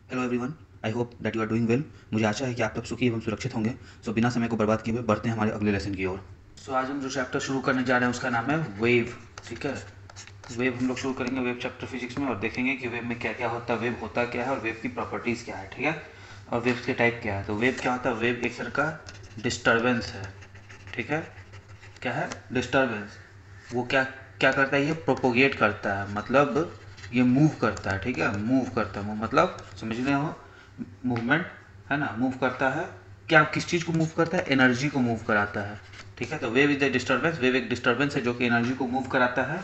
Hello everyone, I hope that you are doing well. मुझे आशा है कि आप सब सुखी एवं सुरक्षित होंगे। सो बिना समय को बर्बाद किए हुए बढ़ते हैं हमारे अगले लेसन की ओर। सो आज हम जो चैप्टर शुरू करने जा रहे हैं उसका नाम है वेव। ठीक है, वेव हम लोग शुरू करेंगे वेव चैप्टर फिजिक्स में और देखेंगे कि वेव में क्या क्या होता है, वेव होता क्या है और वेव की प्रॉपर्टीज़ क्या है। ठीक है, और वेव के टाइप क्या है। तो वेव क्या होता है? वेव एक तरह का डिस्टर्बेंस है। ठीक है, क्या है? डिस्टर्बेंस। वो क्या क्या करता है? ये प्रोपोगेट करता है, मतलब ये मूव करता है। ठीक है, मूव करता है, मतलब समझ रहे हो, मूवमेंट है ना, मूव करता है। क्या किस चीज़ को मूव करता है? एनर्जी को मूव कराता है। ठीक है, तो wave is the disturbance. Wave एक डिस्टर्बेंस है जो कि एनर्जी को मूव कराता है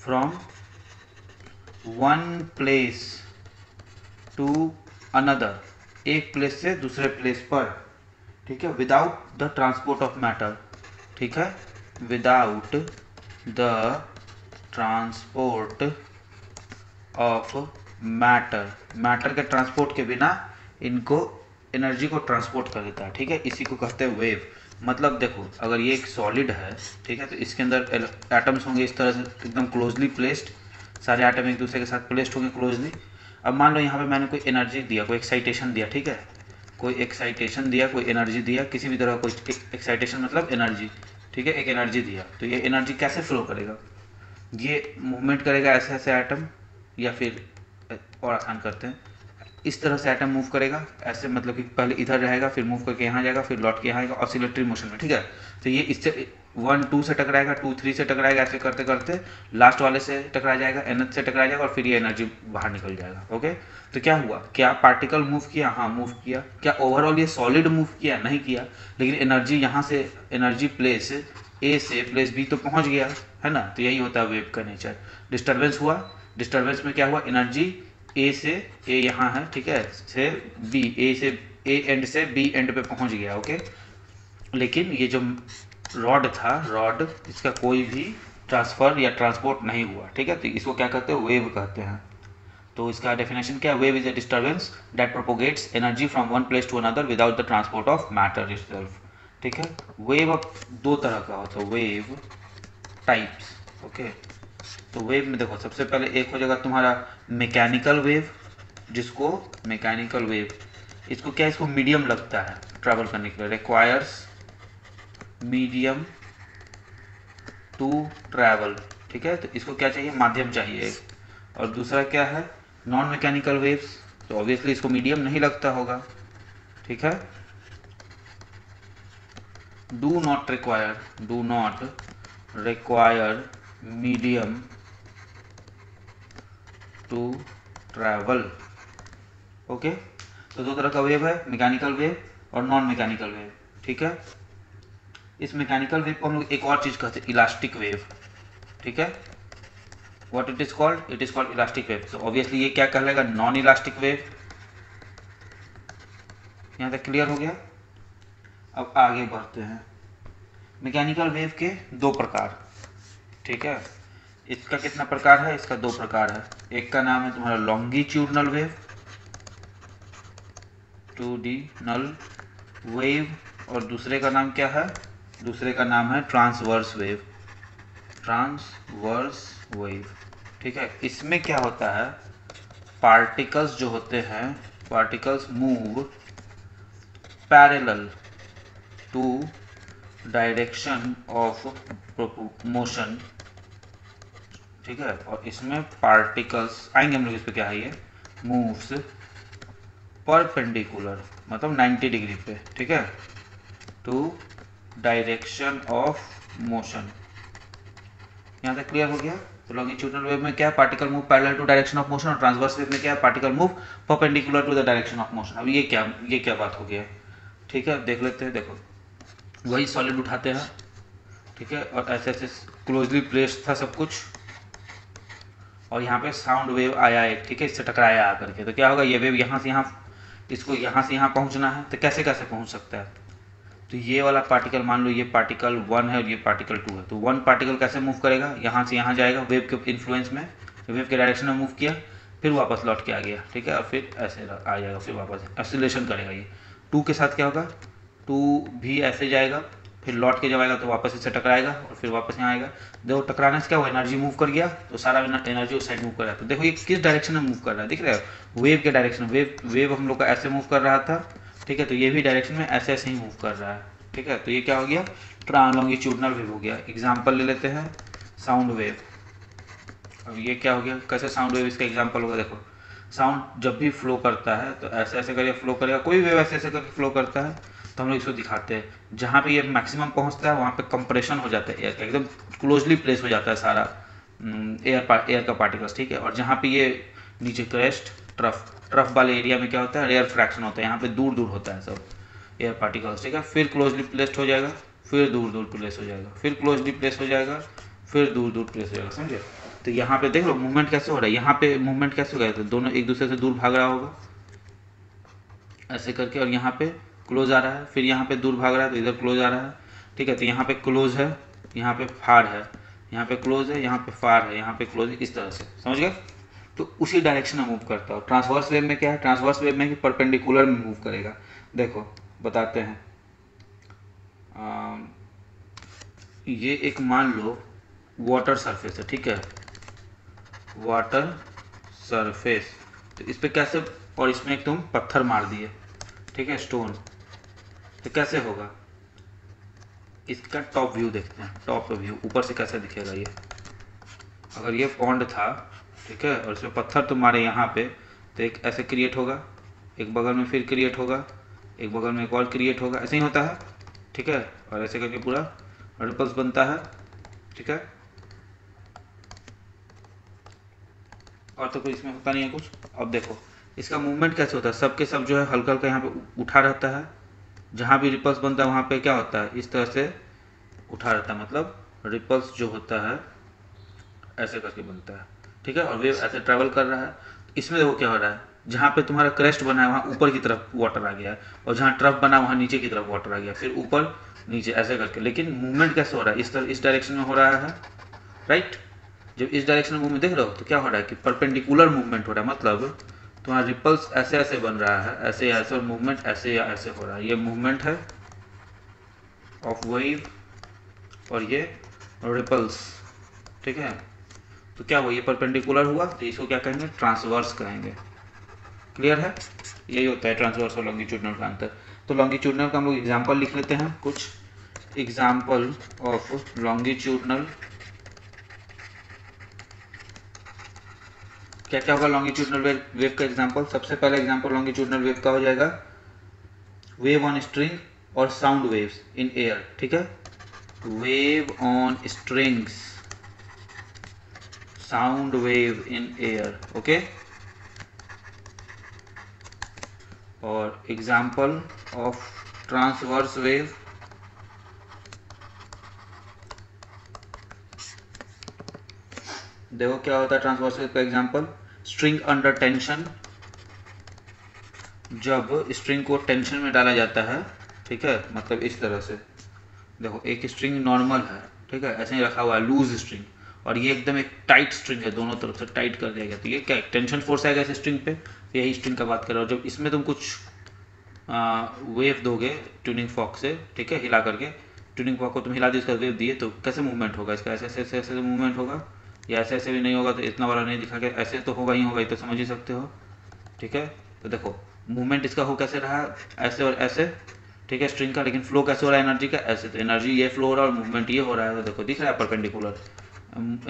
from one place to another, एक प्लेस से दूसरे प्लेस पर। ठीक है, without the transport of matter. ठीक है, without the transport of matter, matter के ट्रांसपोर्ट के बिना इनको एनर्जी को ट्रांसपोर्ट कर देता है। ठीक है, इसी को कहते हैं वेव। मतलब देखो, अगर ये एक सॉलिड है, ठीक है, तो इसके अंदर एटम्स होंगे इस तरह से एकदम क्लोजली प्लेस्ड, सारे एटम एक दूसरे के साथ प्लेस्ड होंगे क्लोजली। अब मान लो यहाँ पे मैंने कोई एनर्जी दिया, कोई एक्साइटेशन दिया। ठीक है, कोई एक्साइटेशन दिया, कोई एनर्जी दिया, किसी भी तरह कोई एक्साइटेशन मतलब एनर्जी। ठीक है, एक एनर्जी दिया, तो ये एनर्जी कैसे फ्लो करेगा? ये मूवमेंट करेगा ऐसे ऐसे एटम, या फिर और आसान करते हैं, इस तरह से एटम मूव करेगा ऐसे, मतलब कि पहले इधर रहेगा, फिर मूव करके यहाँ जाएगा, फिर लौट के यहाँ आएगा, ऑसिलेटरी मोशन में। ठीक है, तो ये इससे 1 2 से टकराएगा, 2 3 से टकराएगा, ऐसे करते करते लास्ट वाले से टकरा जाएगा, nth से टकरा जाएगा और फिर ये एनर्जी बाहर निकल जाएगा। ओके, तो क्या हुआ? क्या पार्टिकल मूव किया? हाँ, मूव किया। क्या ओवरऑल ये सॉलिड मूव किया? नहीं किया, लेकिन एनर्जी यहाँ से, एनर्जी प्लेस ए से प्लेस बी तो पहुँच गया, है ना। तो यही होता है वेव का नेचर। डिस्टर्बेंस हुआ, डिस्टर्बेंस में क्या हुआ? एनर्जी ए से, ए यहाँ है, ठीक है, से बी, ए से, ए एंड से बी एंड पे पहुंच गया। ओके, लेकिन ये जो रॉड था, रॉड, इसका कोई भी ट्रांसफर या ट्रांसपोर्ट नहीं हुआ। ठीक है, तो इसको क्या कहते हैं? वेव कहते हैं। तो इसका डेफिनेशन क्या है? Wave is a disturbance that propagates energy from one place to another without the transport of matter itself. ठीक है, वेव अब दो तरह का होता है, वेव टाइप्स। ओके, तो वेव में देखो, सबसे पहले एक हो जाएगा तुम्हारा मैकेनिकल वेव, जिसको मैकेनिकल वेव, इसको क्या, इसको मीडियम लगता है ट्रैवल करने के लिए, रिक्वायर्स मीडियम टू ट्रैवल। ठीक है, तो इसको क्या चाहिए? माध्यम चाहिए एक। और दूसरा क्या है? नॉन मैकेनिकल वेव्स, तो ऑब्वियसली इसको मीडियम नहीं लगता होगा। ठीक है, do not require medium to travel. Okay, तो दो तरह का वेव है, मैकेनिकल वेव और नॉन मैकेनिकल वेव। ठीक है, इस मैकेनिकल वेव को हम लोग एक और चीज कहते हैं, इलास्टिक वेव। ठीक है, what it is called? It is called elastic wave. तो ऑब्वियसली ये क्या कहलाएगा? Non elastic wave. यहाँ तक क्लियर हो गया? अब आगे बढ़ते हैं। मैकेनिकल वेव के दो प्रकार। ठीक है, इसका कितना प्रकार है? इसका दो प्रकार है। एक का नाम है तुम्हारा लॉन्गिट्यूडनल वेव, 2D नल वेव, और दूसरे का नाम क्या है? दूसरे का नाम है ट्रांसवर्स वेव, ट्रांसवर्स वेव। ठीक है, इसमें क्या होता है? पार्टिकल्स जो होते हैं, particles move parallel to direction of motion. ठीक है, और इसमें पार्टिकल्स आएंगे हम लोग इस पे, क्या है ये? मूव्स परपेंडिकुलर, मतलब 90 डिग्री पे। ठीक है, टू डायरेक्शन ऑफ मोशन। यहाँ तक क्लियर हो गया? तो लॉन्गिट्यूडनल वेव में क्या है? Particle move parallel to direction of motion, और ट्रांसवर्स वेव में क्या है? Particle move perpendicular to the direction of motion. अब ये क्या बात हो गया? ठीक है, देख लेते हैं। देखो, वही सॉलिड उठाते हैं, ठीक है, और ऐसे ऐसे क्लोजली प्लेस्ड था सब कुछ, और यहाँ पे साउंड वेव आया एक, ठीक है, इससे टकराया आकर के, तो क्या होगा? ये वेव यहाँ से यहाँ, इसको यहाँ से यहाँ पहुँचना है, तो कैसे कैसे पहुँच सकता है? तो ये वाला पार्टिकल, मान लो ये पार्टिकल 1 है और ये पार्टिकल 2 है, तो 1 पार्टिकल कैसे मूव करेगा? यहाँ से यहाँ जाएगा, वेव के इन्फ्लुएंस में, वेव के डायरेक्शन में मूव किया, फिर वापस लौट के आ गया। ठीक है, और फिर ऐसे आ जाएगा, फिर वापस एक्सीलरेशन करेगा। ये 2 के साथ क्या होगा? 2 भी ऐसे जाएगा, फिर लौट के जब आएगा तो वापस इससे टकराएगा और फिर वापस यहाँ आएगा। देखो टकराने से क्या हुआ, एनर्जी मूव कर गया, तो सारा एनर्जी उस साइड मूव कर रहा है। तो देखो ये किस डायरेक्शन में मूव कर रहा है, दिख रहा है, वेव के डायरेक्शन। वेव हम लोग का ऐसे मूव कर रहा था, ठीक है, तो ये भी डायरेक्शन में ऐसे ऐसे ही मूव कर रहा है, ठीक है। तो ये क्या हो गया, लॉन्गिट्यूडनल वेव हो गया। एग्जाम्पल ले लेते हैं, साउंड वेव। अब ये क्या हो गया, कैसे साउंड वेव इसका एग्जाम्पल होगा। देखो साउंड जब भी फ्लो करता है तो ऐसे ऐसे करके फ्लो करेगा, कोई वेव ऐसे ऐसे करके फ्लो करता है, तो हम लोग इसको दिखाते हैं। जहाँ पे ये मैक्सिमम पहुँचता है वहाँ पे कंप्रेशन हो जाता है एयर का, एकदम क्लोजली प्लेस हो जाता है सारा एयर का पार्टिकल्स, ठीक है। और जहाँ पे ये नीचे क्रेस्ट ट्रफ वाले एरिया में क्या होता है, एयर फ्रैक्शन होता है, यहाँ पे दूर दूर होता है सब एयर पार्टिकल्स, ठीक है। फिर क्लोजली प्लेस्ड हो जाएगा, फिर दूर दूर प्लेस हो जाएगा, फिर क्लोजली प्लेस हो जाएगा, फिर दूर दूर प्लेस हो जाएगा, समझे। तो यहाँ पे देख लो मूवमेंट कैसे हो रहा है, यहाँ पे मूवमेंट कैसे हो गया, तो दोनों एक दूसरे से दूर भाग रहा होगा ऐसे करके, और यहाँ पे क्लोज आ रहा है, फिर यहाँ पे दूर भाग रहा है तो इधर क्लोज आ रहा है, ठीक है। तो यहाँ पे क्लोज है, यहाँ पे फार है, यहाँ पे क्लोज है, यहाँ पे फार है, यहाँ पे क्लोज है, इस तरह से, समझ गए। तो उसी डायरेक्शन में मूव करता है। ट्रांसवर्स वेव में क्या है, ट्रांसवर्स वेव में कि परपेंडिकुलर में मूव करेगा। देखो बताते हैं, ये एक मान लो वाटर सरफेस है, ठीक है, वाटर सरफेस। तो इस पे कैसे, और इसमें एक तुम पत्थर मार दिए, ठीक है, स्टोन, तो कैसे होगा। इसका टॉप व्यू देखते हैं, टॉप व्यू ऊपर से कैसे दिखेगा ये। अगर ये पॉन्ड था, ठीक है, और इसमें पत्थर तुम मारे यहाँ पे, तो एक ऐसे क्रिएट होगा, एक बगल में फिर क्रिएट होगा, एक बगल में एक और क्रिएट होगा, ऐसे ही होता है, ठीक है। और ऐसे करके पूरा रिपल्स बनता है, ठीक है। और तो कोई इसमें होता नहीं है कुछ। अब देखो इसका मूवमेंट कैसे होता है, सब के सब जो है हल्का हल्का यहाँ पे उठा रहता है, जहाँ भी रिपल्स बनता है वहाँ पे क्या होता है, इस तरह से उठा रहता है, मतलब रिपल्स जो होता है ऐसे करके बनता है, ठीक है। और वेव ऐसे ट्रैवल कर रहा है। इसमें देखो क्या हो रहा है, जहाँ पे तुम्हारा क्रेस्ट बना है वहाँ ऊपर की तरफ वाटर आ गया है, और जहाँ ट्रफ बना वहाँ नीचे की तरफ वाटर आ गया, फिर ऊपर नीचे ऐसे करके। लेकिन मूवमेंट कैसे हो रहा है, इस तरह इस डायरेक्शन में हो रहा है, राइट। जब इस डायरेक्शन में मूवमेंट देख रहे हो तो क्या हो रहा है कि परपेंडिकुलर मूवमेंट हो रहा है, मतलब तुम्हारा रिपल्स ऐसे ऐसे बन रहा है, ऐसे या ऐसे, और मूवमेंट ऐसे या ऐसे हो रहा है। ये मूवमेंट है ऑफ वेव और ये रिपल्स, ठीक है। तो क्या हुआ, ये परपेंडिकुलर हुआ, तो इसको क्या कहेंगे, ट्रांसवर्स कहेंगे। क्लियर है, यही होता है ट्रांसवर्स और लॉन्गिट्यूडनल का अंतर। तो लॉन्गिट्यूडनल का हम लोग एग्जाम्पल लिख लेते हैं, कुछ एग्जाम्पल ऑफ लॉन्गिट्यूडनल। क्या क्या होगा लॉन्गिट्यूडनल वेव का एग्जाम्पल। सबसे पहला एग्जाम्पल लॉन्गिट्यूडनल वेव का हो जाएगा वेव ऑन स्ट्रिंग और साउंड वेव्स इन एयर, ठीक है। Wave on strings, sound wave in air, okay. और एग्जाम्पल ऑफ ट्रांसवर्स वेव, देखो क्या होता है ट्रांसवर्स वेव का एग्जाम्पल, स्ट्रिंग अंडर टेंशन, जब स्ट्रिंग को टेंशन में डाला जाता है, ठीक है, मतलब इस तरह से। देखो एक स्ट्रिंग नॉर्मल है, ठीक है, ऐसे ही रखा हुआ है लूज स्ट्रिंग, और ये एकदम एक टाइट स्ट्रिंग है, दोनों तरफ से टाइट कर दिया गया, तो ये क्या टेंशन फोर्स आएगा इस स्ट्रिंग पे, यही स्ट्रिंग का बात कर रहा हूँ। जब इसमें तुम कुछ वेव दोगे ट्यूनिंग फॉर्क से, ठीक है, हिला करके, ट्यूनिंग फॉर्क को तुम हिला दी, उसका वेव दिए, तो कैसे मूवमेंट होगा इसका, ऐसे ऐसे ऐसे मूवमेंट होगा, या ऐसे ऐसे भी नहीं होगा, तो इतना वाला नहीं दिखा के ऐसे तो होगा ही होगा, ये तो समझ ही सकते हो, ठीक है। तो देखो मूवमेंट इसका हो कैसे रहा, ऐसे और ऐसे, ठीक है, स्ट्रिंग का। लेकिन फ्लो कैसे हो रहा है एनर्जी का, ऐसे। तो एनर्जी ये फ्लो हो रहा है और मूवमेंट ये हो रहा है, तो देखो दिख रहा है परपेंडिकुलर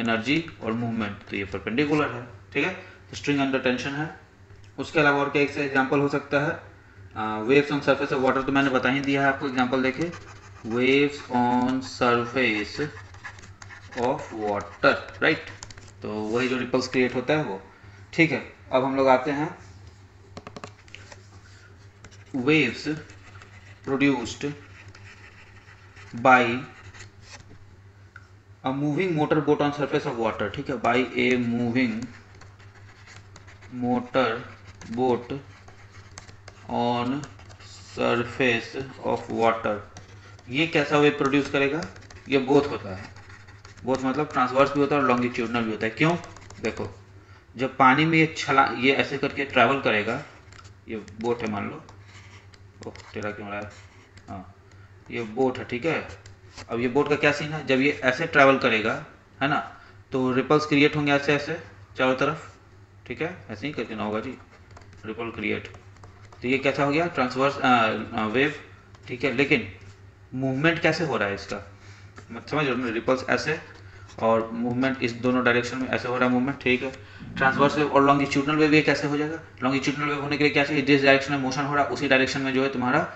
एनर्जी और मूवमेंट, तो ये परपेंडिकुलर है, ठीक है। तो स्ट्रिंग अंडर टेंशन है। उसके अलावा और क्या एक से एग्जाम्पल हो सकता है, waves on surface of water, तो मैंने बता ही दिया है आपको, एग्जाम्पल देखे, waves on surface of water, right. तो वही जो रिपल्स क्रिएट होता है वो, ठीक है। अब हम लोग आते हैं waves produced by a moving motor boat on surface of water, ठीक है, by a moving motor boat on surface of water। ये कैसा वेव प्रोड्यूस करेगा, ये बोथ होता है, बोथ मतलब ट्रांसवर्स भी होता है और लॉन्गिट्यूडनल भी होता है। क्यों, देखो जब पानी में ये ऐसे करके ट्रैवल करेगा, ये बोट है मान लो, टेढ़ा क्यों रहा है, हाँ, ये बोट है, ठीक है। अब ये बोट का क्या सीन है, जब ये ऐसे ट्रैवल करेगा, है ना, तो रिपल्स क्रिएट होंगे ऐसे ऐसे चारों तरफ, ठीक है, ऐसे ही करके ना होगा जी, रिपल क्रिएट। तो ये कैसा हो गया, ट्रांसवर्स वेव, ठीक है। लेकिन मूवमेंट कैसे हो रहा है इसका, मत समझ रहे हो, रिपल्स ऐसे और मूवमेंट इस दोनों डायरेक्शन में ऐसे हो रहा है मूवमेंट, ठीक है। ट्रांसवर्स वेव और लॉन्गिट्यूडनल वेव ये कैसे हो जाएगा, लॉन्गिट्यूडनल वेव होने के लिए क्या चाहिए, जिस डायरेक्शन में मोशन हो रहा है उसी डायरेक्शन में जो है तुम्हारा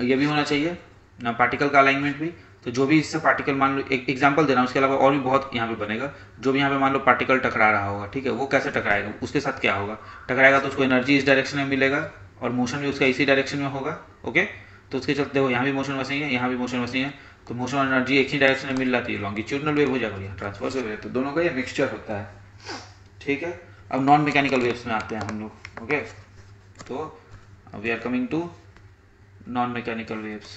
ये भी होना चाहिए ना, पार्टिकल का अलाइनमेंट भी। तो जो भी इससे पार्टिकल, मान लो एक एग्जांपल दे रहा हूँ, उसके अलावा और भी बहुत यहाँ पे बनेगा। जो भी यहाँ पे मान लो पार्टिकल टकरा रहा होगा, ठीक है, वो कैसे टकराएगा, उसके साथ क्या होगा, टकराएगा तो उसको एनर्जी इस डायरेक्शन में मिलेगा और मोशन भी उसका इसी डायरेक्शन में होगा, ओके। तो उसके चलते देखो यहाँ भी मोशन वैसे ही है, यहाँ भी मोशन वैसे ही है, तो मोशन और एनर्जी एक ही डायरेक्शन में मिल जाती है, लॉन्गिट्यूडनल वेव हो जाएगा, ट्रांसवर्स वेव है, तो दोनों का ये मिक्सचर होता है, ठीक है। अब नॉन मैकेनिकल वेव्स में आते हैं हम लोग, ओके। तो we are coming to non mechanical waves.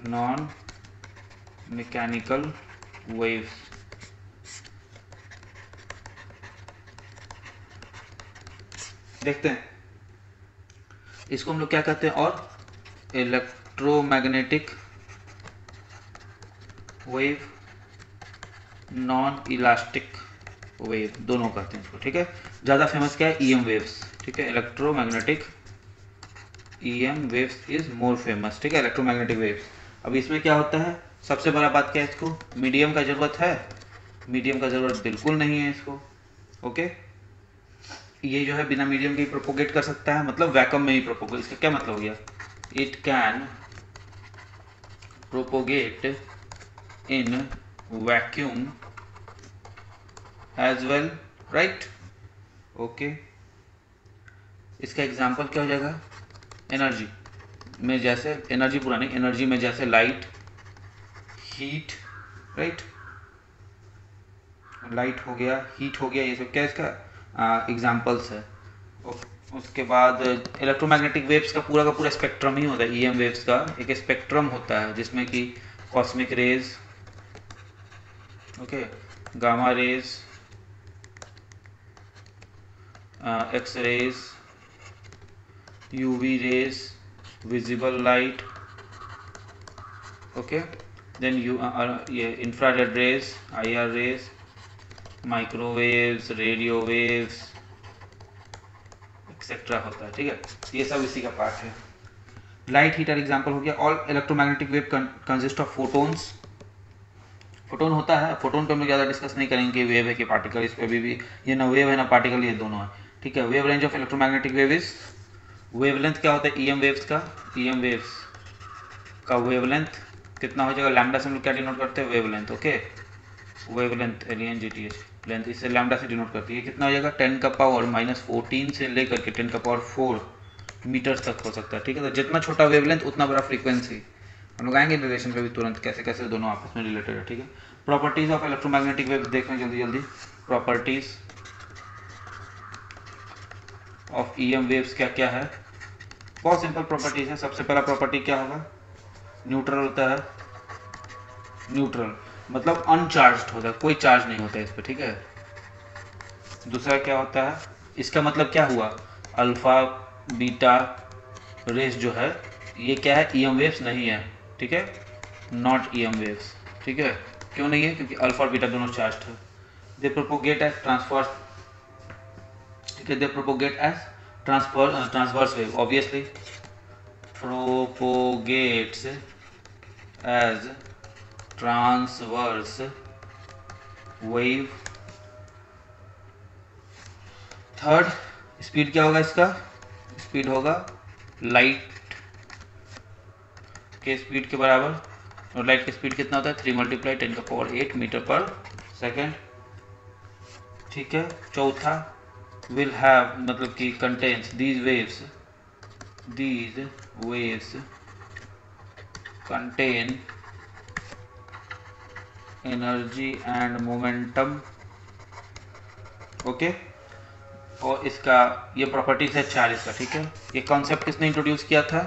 Non mechanical waves, देखते हैं इसको हम लोग क्या कहते हैं, और electromagnetic wave, non elastic wave, दोनों कहते हैं इसको, ठीक है। ज़्यादा फेमस क्या है, ईएम वेव्स, ठीक है, electromagnetic EM waves is more famous, ठीक है, इलेक्ट्रोमैग्नेटिक वेव्स। अब इसमें क्या होता है, सबसे बड़ा बात क्या है, इसको मीडियम का ज़रूरत है, मीडियम का ज़रूरत बिल्कुल नहीं है इसको, ओके। ये जो है बिना मीडियम के ही प्रोपोगेट कर सकता है, मतलब वैक्यूम में ही प्रोपोगेट, इसका क्या मतलब हो गया, it can propagate in vacuum as well, right, okay. इसका एग्जांपल क्या हो जाएगा, एनर्जी में, जैसे एनर्जी पूरा नहीं, एनर्जी में जैसे लाइट, हीट, राइट, लाइट हो गया, हीट हो गया, ये सब क्या इसका एग्जांपल्स है। उसके बाद इलेक्ट्रोमैग्नेटिक वेव्स का पूरा स्पेक्ट्रम ही होता है, ईएम वेव्स का एक स्पेक्ट्रम होता है, जिसमें कि cosmic rays, okay, gamma rays, X rays, UV rays, visible light, okay, then ये infrared rays, IR rays, microwaves, radio waves etcetera होता है, ठीक है। ये सब इसी का पार्ट है। लाइट हीटर एग्जांपल हो गया। All electromagnetic wave consist of photons, photon होता है, फोटोन पे हम लोग ज़्यादा डिस्कस नहीं करेंगे कि वेव है कि पार्टिकल, इस पर भी ये ना वेव है ना पार्टिकल, ये दोनों है, ठीक है। Wave range of electromagnetic wave is, wavelength क्या होता है ईएम वेव्स का, ईएम वेव्स का वेवलेंथ कितना हो जाएगा, लैम्डा से हम लोग क्या डिनोट करते हैं, wavelength, okay, wavelength LENGTH, length इससे लैम्डा से डिनोट करती है, कितना हो जाएगा 10⁻⁻14 से लेकर के 10⁻4 मीटर्स तक हो सकता है, ठीक है। तो जितना छोटा वेवलेंथ उतना बड़ा फ्रीक्वेंसी, हम लोग आएंगे रिलेशन पे भी तुरंत, कैसे कैसे दोनों आपस में रिलेटेड है, ठीक है। प्रॉपर्टीज ऑफ इलेक्ट्रोमैग्नेटिक वेव देख रहे हैं जल्दी जल्दी। प्रॉपर्टीज ऑफ ईएम वेव्स क्या क्या है, बहुत सिंपल प्रॉपर्टीज है। सबसे पहला प्रॉपर्टी क्या होगा, न्यूट्रल होता है, न्यूट्रल मतलब अनचार्ज्ड होता है, कोई चार्ज नहीं होता है इस पर, ठीक है। दूसरा क्या होता है, इसका मतलब क्या हुआ, अल्फा बीटा रेस जो है ये क्या है, ईएम वेव्स नहीं है, ठीक है, नॉट ईएम वेव्स, ठीक है। क्यों नहीं है, क्योंकि अल्फा और बीटा दोनों चार्ज्ड है। दे प्रोपोगेट एज ट्रांसवर्स, ठीक है, they propagate as transverse wave, obviously propagates as transverse wave. Third, speed क्या होगा इसका, स्पीड होगा लाइट के स्पीड के बराबर, और लाइट की स्पीड कितना होता है 3 × 10⁸ मीटर पर सेकेंड, ठीक है। चौथा, विल हैव मतलब कि contains, these waves contain energy and momentum, okay. और इसका ये प्रॉपर्टीज है 4 इसका, ठीक है। ये कॉन्सेप्ट किसने इंट्रोड्यूस किया था,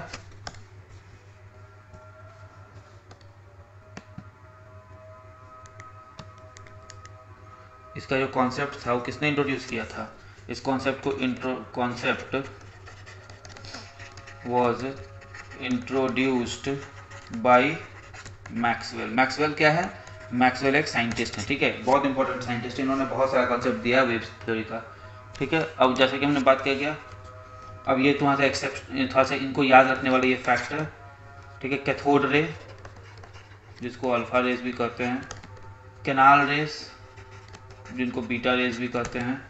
इसका जो कॉन्सेप्ट था वो किसने इंट्रोड्यूस किया था, इस कॉन्सेप्ट को was introduced by Maxwell. Maxwell क्या है? मैक्सवेल एक साइंटिस्ट है, ठीक है, बहुत इंपॉर्टेंट साइंटिस्ट। इन्होंने बहुत सारा कॉन्सेप्ट दिया वेव थ्योरी का, ठीक है। अब जैसे कि हमने बात किया गया, अब ये थोड़ा सा एक्सेप्ट, थोड़ा सा इनको याद रखने वाला ये फैक्ट है, ठीक है। कैथोड रे, जिसको अल्फा रेस भी कहते हैं, कैनाल रेस, जिनको बीटा रेस भी कहते हैं,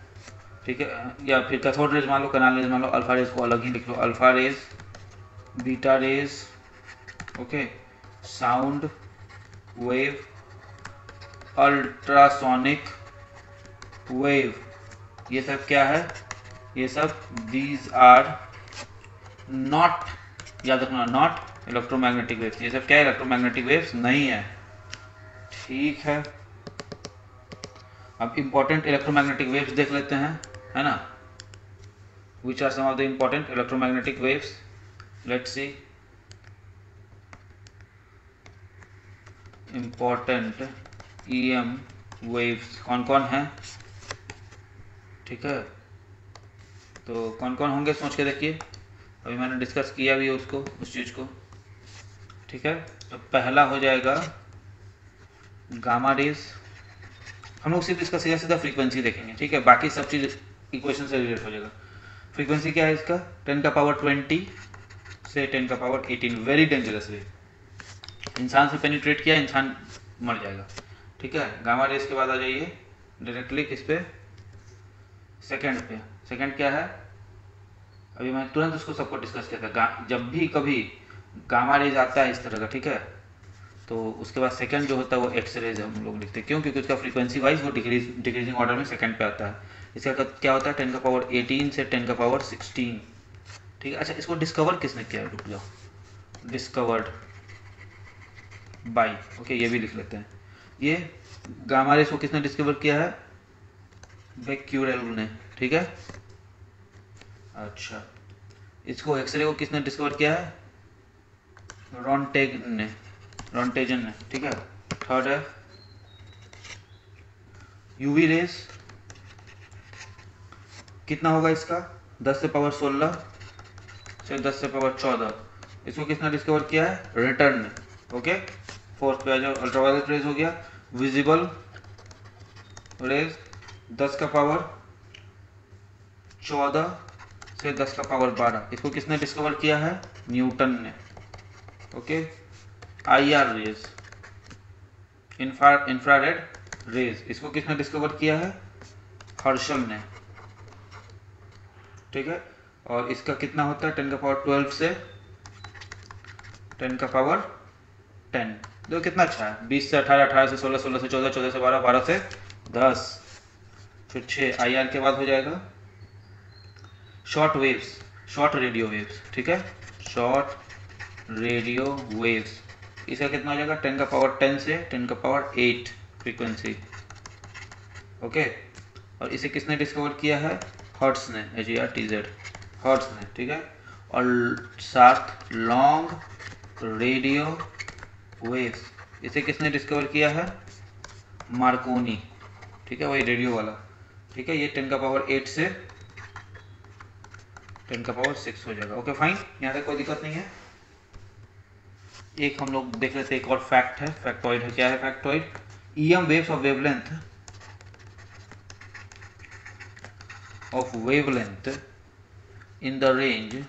ठीक है, या फिर कैथोड रेस मान लो, कैनाल रेस मान लो, अल्फा रेस को अलग ही लिख लो, alpha rays, beta rays, okay, sound wave, ultrasonic wave, ये सब क्या है? ये सब दीज आर नॉट, याद रखना, नॉट इलेक्ट्रोमैग्नेटिक वेव्स। ये सब क्या है? इलेक्ट्रोमैग्नेटिक वेव्स नहीं है, ठीक है। अब इंपॉर्टेंट इलेक्ट्रोमैग्नेटिक वेव्स देख लेते हैं, है ना। Which are some of the important electromagnetic waves, let's see. Important EM waves कौन कौन है, ठीक है। तो कौन कौन होंगे सोच के देखिए, अभी मैंने डिस्कस किया भी उसको, उस चीज़ को, ठीक है। तो पहला हो जाएगा गामा रेज। हम लोग सिर्फ इसका सीधा सीधा फ्रीक्वेंसी देखेंगे, ठीक है, बाकी सब चीज़ इक्वेशन से रिलेट हो जाएगा। फ्रीक्वेंसी क्या है इसका? 10 का पावर 20 से 10 का पावर 18, वेरी डेंजरस वे। इंसान से पेनिट्रेट किया, इंसान मर जाएगा, ठीक है। गामा रेस के बाद आ जाइए डायरेक्टली किस पे? सेकंड पे। सेकंड क्या है? अभी मैं तुरंत उसको सबको डिस्कस किया था। जब भी कभी गामा रेज आता है इस तरह का, ठीक है, तो उसके बाद सेकंड जो होता है वो एक्स रेज हम लोग लिखते हैं, क्यों? क्योंकि उसका फ्रीक्वेंसी वाइज वो डिक्रीजिंग ऑर्डर में सेकंड पे आता है। इसका क्या होता है? 10 का पावर 18 से 10 का पावर 16, ठीक है। अच्छा, इसको डिस्कवर किसने किया? रुक जाओ, डिस्कवर्ड बाय, ओके, ये भी लिख लेते हैं। ये गामा रेस को किसने डिस्कवर किया है? बेक्यूरेल ने, ठीक है। अच्छा, इसको एक्सरे को किसने डिस्कवर किया है? रॉन्टेजन ने, ठीक है। थर्ड है यूवी रेस, कितना होगा इसका? 10 से पावर 16 से 10 से पावर 14। इसको किसने डिस्कवर किया है? रिटर्न ने, ओके। फोर्थ पे आ जाओ, अल्ट्रावायलेट रेज हो गया। विजिबल रेज 10 का पावर 14 से 10 का पावर 12, इसको किसने डिस्कवर किया है? न्यूटन ने, okay. IR rays, infrared rays, इसको किसने डिस्कवर किया है? हर्शल ने, ठीक है। और इसका कितना होता है? 10 का पावर 12 से 10 का पावर 10। देखो कितना अच्छा है, 20 से 18, 18 से 16, 16 से 14, 14 से 12, 12 से 10, फिर 6। IR के बाद हो जाएगा short waves, short radio waves, ठीक है, शॉर्ट रेडियो वेव्स। इसका कितना हो जाएगा? 10 का पावर 10 से 10 का पावर 8 फ्रीक्वेंसी, ओके। और इसे किसने डिस्कवर किया है? हर्ट्ज ने, HERTZ, हर्ट्ज ने, ठीक है। और साथ लॉन्ग रेडियो वेव्स, इसे किसने डिस्कवर किया है? मार्कोनी, ठीक है, वही रेडियो वाला, ठीक है। ये 10 का पावर 8 से 10 का पावर 6 हो जाएगा, ओके फाइन, यहाँ तक कोई दिक्कत नहीं है। एक हम लोग देख लेते हैं, एक और फैक्ट है, फैक्टॉइड है। क्या है फैक्टॉइड? EM waves of wavelength in the range,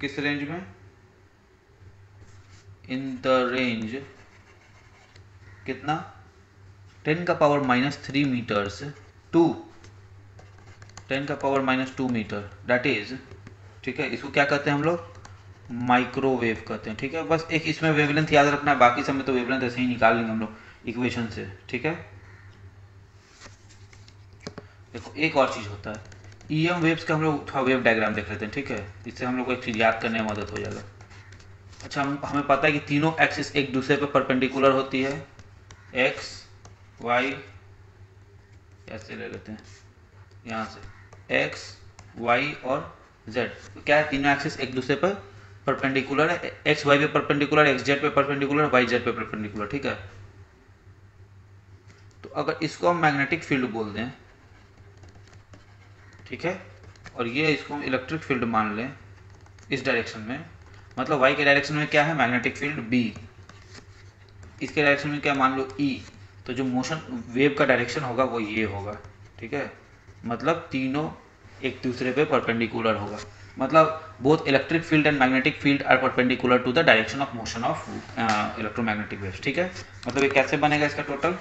किस रेंज में? इन द रेंज कितना? 10 का पावर -3 मीटर्स टू 10 का पावर -2 मीटर, दैट इज, ठीक है। इसको क्या कहते हैं हम लोग? माइक्रोवेव कहते हैं, ठीक है। बस एक इसमें वेवलेंथ याद रखना है, बाकी सब में तो वेवलेंथ ऐसे ही निकाल लेंगे हम लोग इक्वेशन से, ठीक है। देखो एक और चीज़ होता है, EM वेव्स का हम लोग थोड़ा वेव डायग्राम देख लेते हैं, ठीक है। इससे हम लोग को एक चीज़ याद करने में मदद हो जाएगा। अच्छा, हमें पता है कि तीनों एक्सिस एक दूसरे पर परपेंडिकुलर होती है, X Y, ऐसे ले लेते हैं यहाँ से, X Y और Z, तो क्या है? तीनों एक्सिस एक दूसरे पर परपेंडिकुलर है, X Y पे परपेंडिकुलर, X Z पे परपेंडिकुलर, Y Z पे परपेंडिकुलर, ठीक है। तो अगर इसको हम मैग्नेटिक फील्ड बोल दें, ठीक है, और ये इसको हम इलेक्ट्रिक फील्ड मान लें, इस डायरेक्शन में, मतलब वाई के डायरेक्शन में क्या है, मैग्नेटिक फील्ड बी, इसके डायरेक्शन में क्या मान लो ई, तो जो मोशन वेव का डायरेक्शन होगा वो ये होगा, ठीक है, मतलब तीनों एक दूसरे पे परपेंडिकुलर होगा, मतलब both electric field and magnetic field are perpendicular to the direction of motion of electromagnetic waves, ठीक है। मतलब ये कैसे बनेगा इसका टोटल,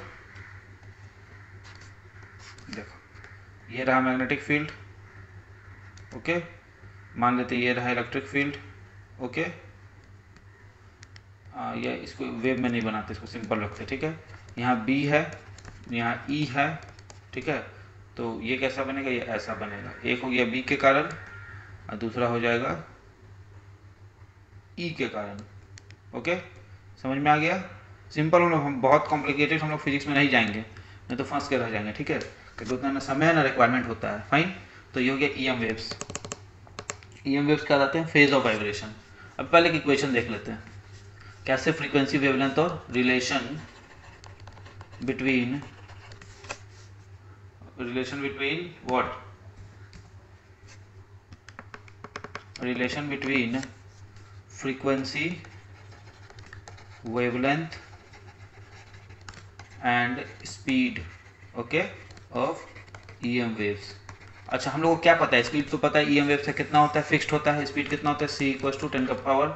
देखो ये रहा मैग्नेटिक फील्ड, ओके, मान लेते ये रहा इलेक्ट्रिक फील्ड, ओके, ये इसको वेव में नहीं बनाते, इसको सिंपल रखते, ठीक है। यहाँ बी है, यहाँ ई है, ठीक है, तो ये कैसा बनेगा, ये ऐसा बनेगा, एक हो गया बी के कारण और दूसरा हो जाएगा ई के कारण, ओके, समझ में आ गया, सिंपल। हम बहुत कॉम्प्लिकेटेड हम लोग फिजिक्स में नहीं जाएंगे, नहीं तो फंस के रह जाएंगे, ठीक है, क्योंकि उतना ना समय ना रिक्वायरमेंट होता है, फाइन। तो ये हो गया ईएम वेव्स। ईएम वेव्स क्या कहते हैं, फेज ऑफ वाइब्रेशन। अब पहले की इक्वेशन देख लेते हैं, कैसे फ्रीक्वेंसी, वेवलेंथ और relation between what, relation between frequency, wavelength and speed, okay, of EM waves. अच्छा, हम लोगों को क्या पता है, स्पीड तो पता है ईएम वेव से कितना होता है, फिक्स्ड होता है, स्पीड कितना होता है, c इक्वल्स टू 10 का पावर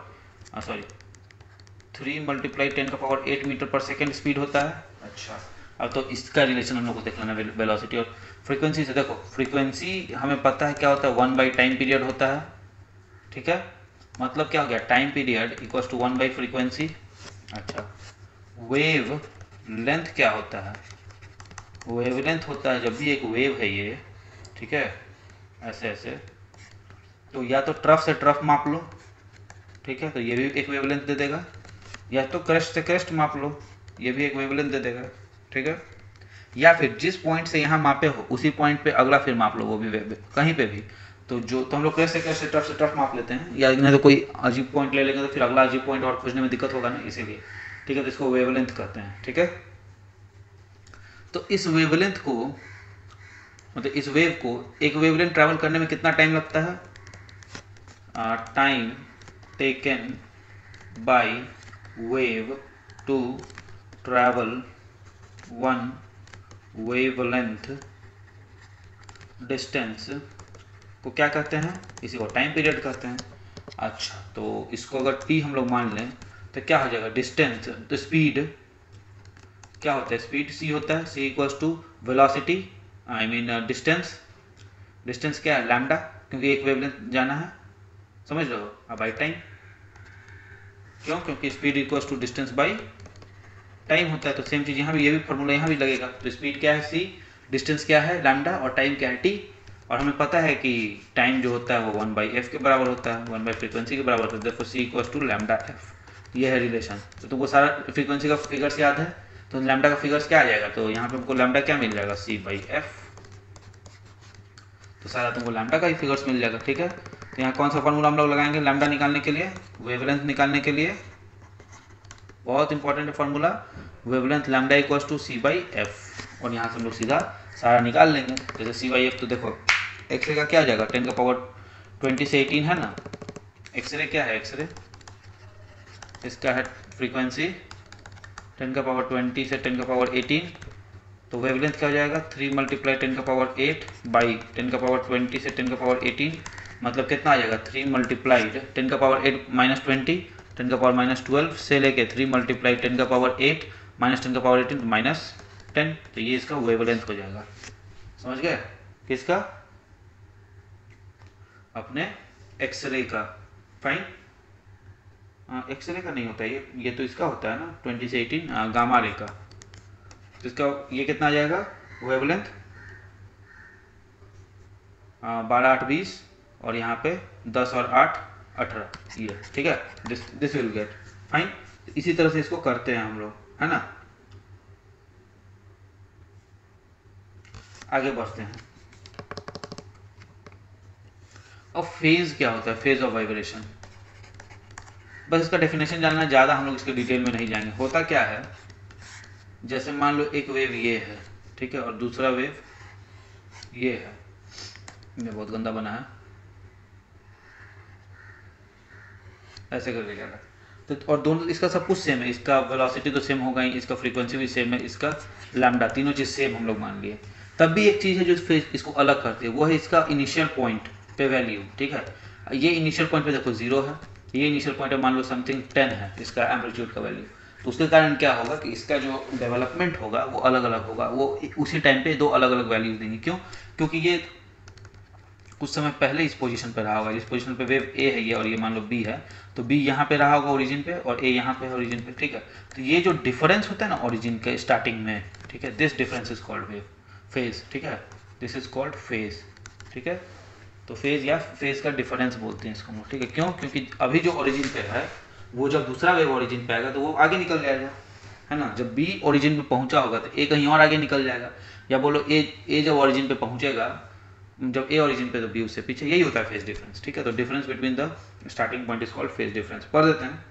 3 मल्टीप्लाई 10 का पावर 8 मीटर पर सेकेंड स्पीड होता है। अच्छा, अब तो इसका रिलेशन हम लोग को देख लेना वेलोसिटी और फ्रीक्वेंसी से। देखो फ्रीक्वेंसी हमें पता है क्या होता है, 1 बाई टाइम पीरियड होता है, ठीक है, मतलब क्या हो गया, time period equals to 1 by frequency. अच्छा, वेव लेंथ क्या होता है, वेवलेंथ होता है, जब भी एक वेव है ये, ठीक है, ऐसे ऐसे, तो या तो ट्रफ से ट्रफ माप लो, ठीक है, तो ये भी एक वेवलेंथ दे देगा, या तो क्रेस्ट से क्रेस्ट माप लो, ये भी एक वेवलेंथ दे देगा, ठीक है, या फिर जिस पॉइंट से यहाँ मापे हो उसी पॉइंट पे अगला फिर माप लो, वो भी कहीं पे भी, तो जो तो हम लोग क्रेस्ट से ट्रफ माप लेते हैं, या नहीं तो कोई अजीब पॉइंट ले लेंगे तो फिर अगला अजीब पॉइंट और खोजने में दिक्कत होगा ना, इसीलिए, ठीक है, तो इसको वेवलेंथ कहते हैं, ठीक है। तो इस वेवलेंथ को, मतलब इस वेव को, एक वेवलेंथ ट्रैवल करने में कितना टाइम लगता है, time taken by wave to travel one wavelength distance को क्या कहते हैं, इसी को टाइम पीरियड कहते हैं। अच्छा, तो इसको अगर t हम लोग मान लें तो क्या हो जाएगा, डिस्टेंस, तो स्पीड क्या होता है, स्पीड c होता है, c equals to velocity, I mean distance, distance क्या है, लैम्डा, क्योंकि एक वेवलेंथ जाना है, समझ लो, अब बाई टाइम, क्यों, क्योंकि speed equals to distance by time होता है, तो सेम चीज़ यहाँ भी, ये भी फॉर्मूला यहाँ भी लगेगा, तो स्पीड क्या है c, डिस्टेंस क्या है लैम्डा, और टाइम क्या है t, और हमें पता है कि टाइम जो होता है वो 1/f के बराबर होता है, 1 बाई फ्रीक्वेंसी के बराबर होता है, तो c equals to lambda f, ये है रिलेशन। तो तुमको सारा फ्रीक्वेंसी का फिगर्स याद है, तो लैम्डा का फिगर्स क्या आ जाएगा, तो यहाँ पे हमको लैम्डा क्या मिल जाएगा, c/f, तो सारा तुमको लैम्डा का ही फिगर्स मिल जाएगा, ठीक है। तो यहाँ कौन सा फॉर्मूला हम लोग लगाएंगे लैम्डा निकालने के लिए, वेवलेंथ निकालने के लिए, बहुत important formula, wavelength lambda equals to c/f, और यहाँ से हम लोग सीधा सारा निकाल लेंगे। जैसे c/f, तो देखो एक्सरे का क्या आ जाएगा, 10 का पावर 20 से 18 है ना, एक्सरे क्या है, एक्सरे इसका है फ्रीक्वेंसी 10 का पावर 20 से 10 का पावर 18, तो वेवलेंथ क्या हो जाएगा, 3 मल्टीप्लाई 10 का पावर 8 बाई 10 का पावर 20 से 10 का पावर 18, मतलब कितना आ जाएगा, 3 मल्टीप्लाइड 10 का पावर 8 माइनस 20, 10 का पावर माइनस 12 से लेके 3 मल्टीप्लाई 10 का पावर 8 माइनस 10 का पावर 18 माइनस 10, तो ये इसका वेवलेंथ हो जाएगा, समझ गए, किसका, अपने एक्सरे का, फाइन। एक्सरे का नहीं होता है ये तो इसका होता है ना, 20 से 18 गामा रे का, तो इसका ये कितना आ जाएगा, वेवलेंथ 12 8 20, और यहाँ पे 10 और 8 18, ये ठीक है, दिस विल गेट फाइन। इसी तरह से इसको करते हैं हम लोग, है ना, आगे बढ़ते हैं। अब फेज क्या होता है, फेज ऑफ वाइब्रेशन, बस इसका डेफिनेशन जानना, ज़्यादा हम लोग इसके डिटेल में नहीं जाएंगे। होता क्या है, जैसे मान लो एक वेव ये है, ठीक है, और दूसरा वेव ये है, ये बहुत गंदा बना है, ऐसे करके जाएगा। तो और दोनों इसका सब कुछ सेम है, इसका वेलोसिटी तो सेम होगा ही, इसका फ्रीक्वेंसी भी सेम है, इसका लैम्डा, तीनों चीज़ सेम हम लोग मान लिए। तब भी एक चीज़ है जो फिर इसको अलग करती है, वो है इसका इनिशियल पॉइंट पे वैल्यू। ठीक है, ये इनिशियल पॉइंट पे देखो 0 है, ये इनिशियल पॉइंट है मान लो समथिंग 10 है इसका एम्पलीट्यूड का वैल्यू। तो उसके कारण क्या होगा कि इसका जो डेवलपमेंट होगा वो अलग अलग होगा, वो उसी टाइम पे दो अलग अलग वैल्यूज देंगे। क्यों? क्योंकि ये कुछ समय पहले इस पोजीशन पे रहा होगा, जिस पोजीशन पे वेव ए है ये, और ये मान लो बी है, तो बी यहाँ पे रहा होगा ओरिजिन पे और ए यहाँ पे है ओरिजिन पे। ठीक है, तो ये जो डिफरेंस होता है ना ओरिजिन के स्टार्टिंग में, ठीक है, this difference is called wave phase. ठीक है, दिस इज कॉल्ड फेज। ठीक है, तो फेज या फेज का डिफरेंस बोलते हैं इसको। ठीक है, क्यों? क्योंकि अभी जो ओरिजिन पे है वो जब दूसरा वेव ओरिजिन पे आएगा तो वो आगे निकल जाएगा, है ना। जब बी ओरिजिन पे पहुंचा होगा तो ए कहीं और आगे निकल जाएगा, या बोलो ए जब ओरिजिन पे पहुंचेगा, जब ए ओरिजिन पे तो बी उससे पीछे, यही होता है फेज डिफरेंस। ठीक है, तो difference between the starting point is called phase difference. पढ़ देते हैं।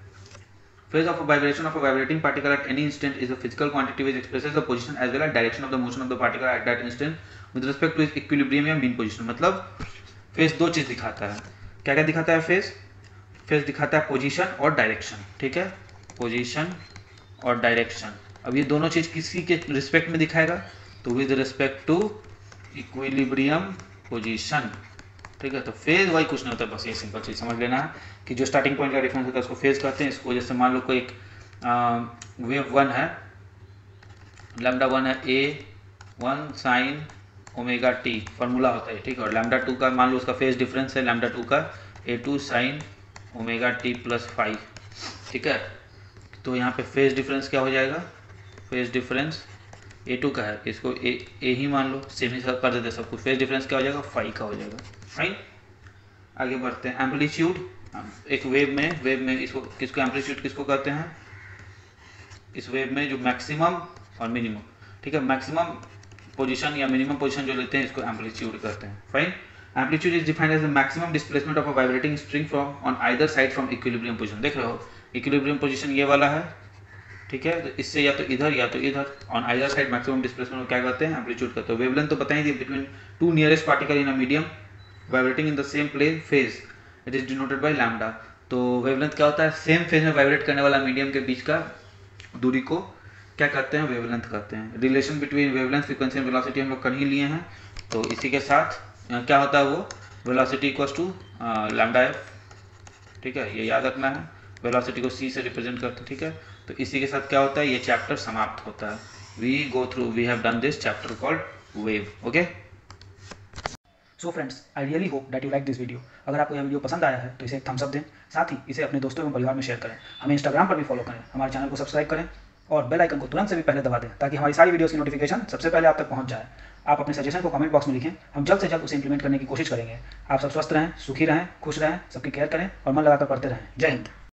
Phase of a vibration of a vibrating particle at any instant is a physical quantity which expresses the position as well as direction of the motion of the particle at that instant with respect to its equilibrium या mean position। मतलब phase दो चीज दिखाता है। क्या क्या दिखाता है फेज? फेज दिखाता है पोजीशन और डायरेक्शन। ठीक है, पोजीशन और डायरेक्शन। अब ये दोनों चीज किसी के रिस्पेक्ट में दिखाएगा? तो with respect to equilibrium position. ठीक है, तो फेज वाई कुछ नहीं होता, बस ये सिंपल चीज समझ लेना है कि जो स्टार्टिंग पॉइंट का डिफरेंस होता है उसको फेज कहते हैं। इसको जैसे मान लो कोई एक वेव 1 है, लैम्डा 1 है A1 sine omega T, formula होता है। ठीक है, और लैम्डा 2 का मान लो उसका फेज डिफरेंस है लैम्डा 2 का A2 sine omega T plus 5। ठीक है, तो यहाँ पे फेज डिफरेंस क्या हो जाएगा? फेज डिफरेंस A2 का है, इसको ए ही मान लो, सेम ही कर देते सब कुछ। फेज डिफरेंस क्या हो जाएगा? 5 का हो जाएगा। फाइन, आगे बढ़ते हैं। एम्पलीट्यूड, एक वेव में इसको किसको एम्पलीट्यूड किसको कहते हैं? इस वेव में जो मैक्सिमम और मिनिमम, ठीक है, मैक्सिमम पोजीशन या मिनिमम पोजीशन जो लेते हैं इसको एम्पलीट्यूड कहते हैं। Fine, amplitude is defined as the maximum displacement of a vibrating string from on either side from equilibrium position. देख रहे हो, इक्विलिब्रियम पोजीशन ये वाला है। ठीक है, तो इससे या तो इधर या तो इधर, on either side maximum displacement को क्या कहते हैं? एम्पलीट्यूड कहते हैं। वेवलेंथ तो पता ही थी, between two nearest particle in a medium vibrating in the same plane phase, it is denoted by lambda. तो वेवलेंथ क्या होता है? सेम फेज में वाइब्रेट करने वाला मीडियम के बीच का दूरी को क्या कहते हैं? वेवलेंथ कहते हैं। Relation between wavelength, frequency and velocity हम लोग कर ही लिए हैं, तो इसी के साथ क्या होता है वो velocity equals to lambda F. ठीक है, ये याद रखना है, वेलोसिटी को c से रिप्रेजेंट करते हैं। ठीक है, तो इसी के साथ क्या होता है? ये चैप्टर समाप्त होता है। We have done this chapter called wave. Okay, so friends, I really hope that you like this video. अगर आपको यह वीडियो पसंद आया है तो इसे एक थम्स अप दें, साथ ही इसे अपने दोस्तों एवं परिवार में शेयर करें। हमें इंस्टाग्राम पर भी फॉलो करें, हमारे चैनल को सब्सक्राइब करें और बेल आइकन को तुरंत से भी पहले दबा दें ताकि हमारी सारी वीडियोस की नोटिफिकेशन सबसे पहले आप तक पहुंच जाए। आप अपने सजेशन को कमेंट बॉक्स में लिखें, हम जल्द से जल्द उसे इंप्लीमेंट करने की कोशिश करेंगे। आप सब स्वस्थ रहें, सुखी रहें, खुश रहें, सबकी केयर करें और मन लगाकर पढ़ते रहें। जय हिंद।